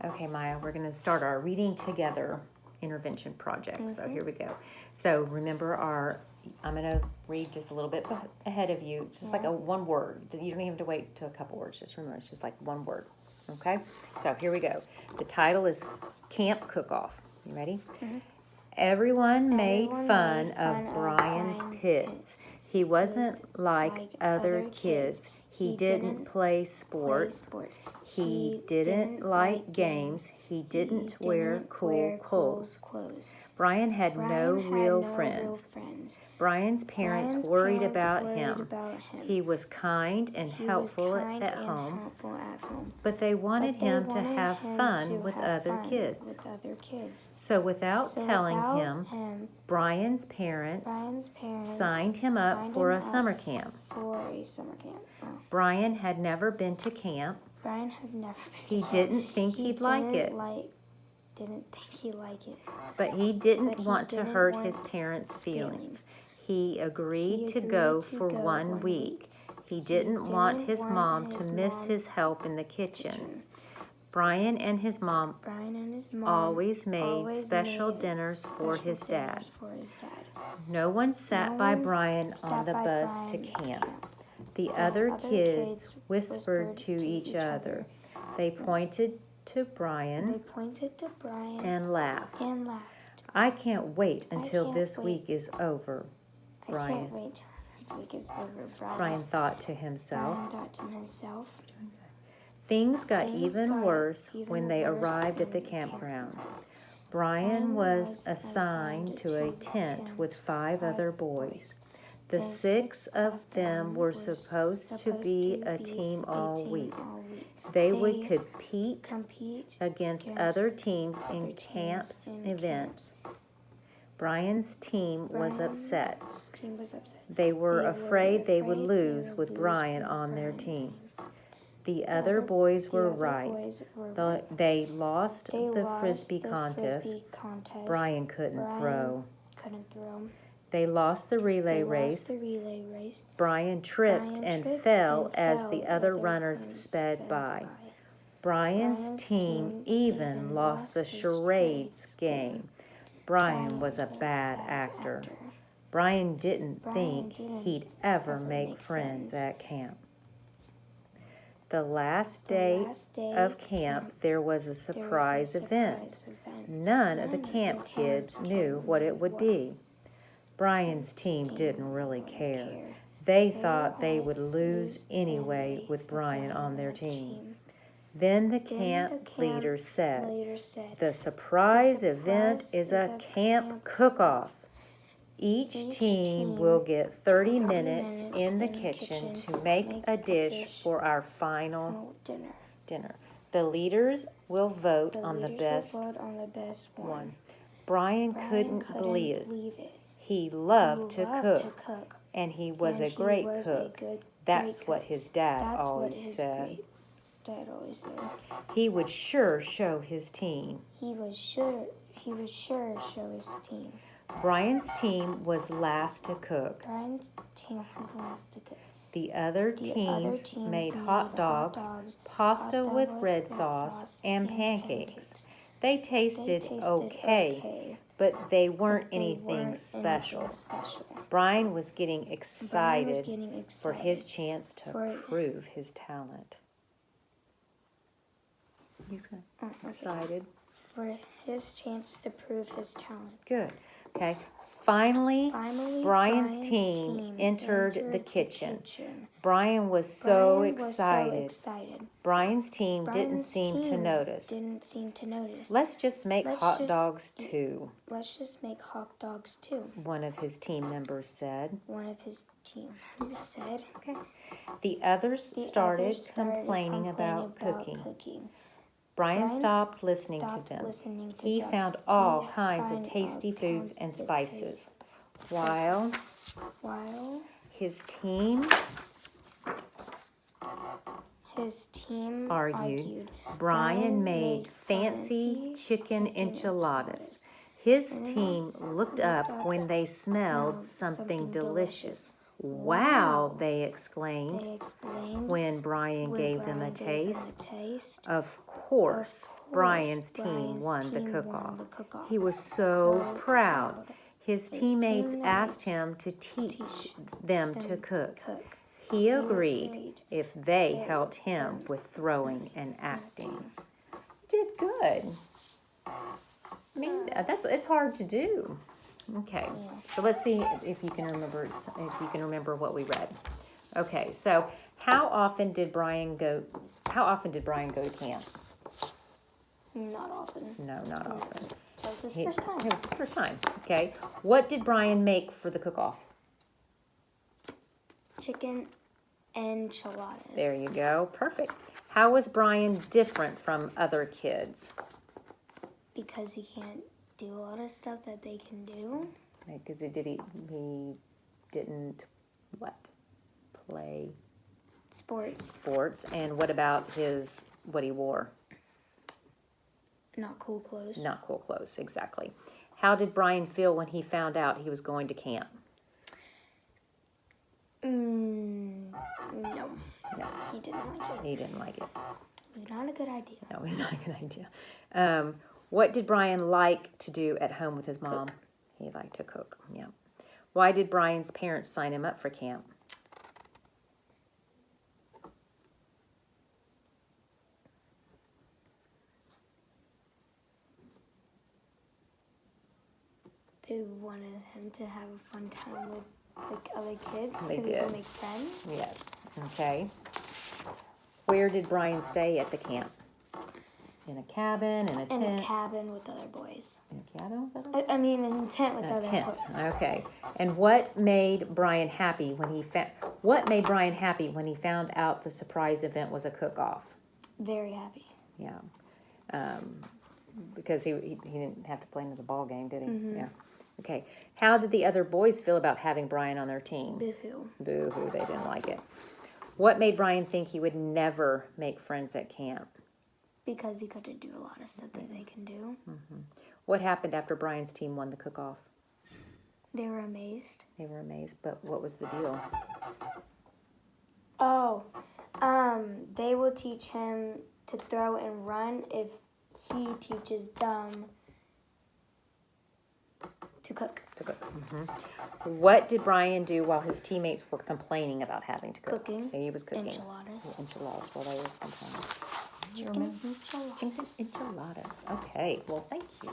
Okay, Maya, we're going to start our reading together intervention project. So here we go. So remember I'm going to read just a little bit ahead of you, just like a one word. You don't even have to wait to a couple words. Just remember, it's just like one word. Okay? So here we go. The title is Camp Cook-Off. You ready? Everyone made fun of Brian Pitts. He wasn't like other kids. He didn't play sports. He didn't like games. He didn't wear cool clothes. Brian had no real friends. Brian's parents worried about him. He was kind and helpful at home, but they wanted him to have fun with other kids. So without telling him, Brian's parents signed him up for a summer camp. Brian had never been to camp. He didn't think he'd like it. But he didn't want to hurt his parents' feelings. He agreed to go for 1 week. He didn't want his mom to miss his help in the kitchen. Brian and his mom always made special dinners for his dad. No one sat by Brian on the bus to camp. The other kids whispered to each other. They pointed to Brian and laughed. I can't wait until this week is over, Brian thought to himself. Things got even worse when they arrived at the campground. Brian was assigned to a tent with 5 other boys. The 6 of them were supposed to be a team all week. They would compete against other teams in camps and events. Brian's team was upset. They were afraid they would lose with Brian on their team. The other boys were right. They lost the frisbee contest. Brian couldn't throw. They lost the relay race. Brian tripped and fell as the other runners sped by. Brian's team even lost the charades game. Brian was a bad actor. Brian didn't think he'd ever make friends at camp. The last day of camp, there was a surprise event. None of the camp kids knew what it would be. Brian's team didn't really care. They thought they would lose anyway with Brian on their team. Then the camp leader said, "The surprise event is a camp cook-off. Each team will get 30 minutes in the kitchen to make a dish for our final dinner. The leaders will vote on the best one." Brian couldn't believe it. He loved to cook, and he was a great cook. That's what his dad always said. He would sure show his team. Brian's team was last to cook. The other teams made hot dogs, pasta with red sauce, and pancakes. They tasted okay, but they weren't anything special. Brian was getting excited for his chance to prove his talent. He's excited for his chance to prove his talent. Good. Okay. Finally, Brian's team entered the kitchen. Brian was so excited. Brian's team didn't seem to notice. Let's just make hot dogs too. One of his team members said. Okay. The others started complaining about cooking. Brian stopped listening to them. He found all kinds of tasty foods and spices. While his team argued, Brian made fancy chicken enchiladas. His team looked up when they smelled something delicious. Wow, they exclaimed They explained when Brian when gave them a Brian gave them taste. a taste. Of course, Brian's team won the cook-off. He was so proud. His teammates asked him to teach them to cook. He agreed if they helped him with throwing and acting. Did good. I mean, it's hard to do. Okay, so let's see if you can remember what we read. Okay, so how often did Brian go to camp? Not often. No, not often. That was his first time. It was his first time. Okay. What did Brian make for the cook-off? Chicken enchiladas. There you go. Perfect. How was Brian different from other kids? Because he can't do a lot of stuff that they can do. Because he didn't what? Play Sports. And what about what he wore? Not cool clothes. Not cool clothes, exactly. How did Brian feel when he found out he was going to camp? No. No, He didn't like it. he didn't like it. It was not a good idea. No, it's not a good idea. What did Brian like to do at home with his mom? He liked to cook, yeah. Why did Brian's parents sign him up for camp? They wanted him to have a fun time with other kids. They so did. They could make friends. Yes, okay. Where did Brian stay at the camp? In a cabin, in a tent? In a cabin with other boys. In a cabin with other boys? I mean, in a tent with A other tent, boys. okay. And what made Brian happy when he found out the surprise event was a cook-off? Very happy. Yeah. Because he didn't have to play in the ball game, did he? Mm-hmm. Yeah. Okay. How did the other boys feel about having Brian on their team? Boo-hoo. Boo-hoo, they didn't like it. What made Brian think he would never make friends at camp? Because he couldn't do a lot of stuff that they can do. What happened after Brian's team won the cook-off? They were amazed. They were amazed, but what was the deal? Oh, they will teach him to throw and run if he teaches them to cook. To cook. What did Brian do while his teammates were complaining about having to cook? Cooking. He was cooking. Enchiladas. Enchiladas while they were complaining. Chicken enchiladas. Chicken enchiladas. Okay, well, thank you.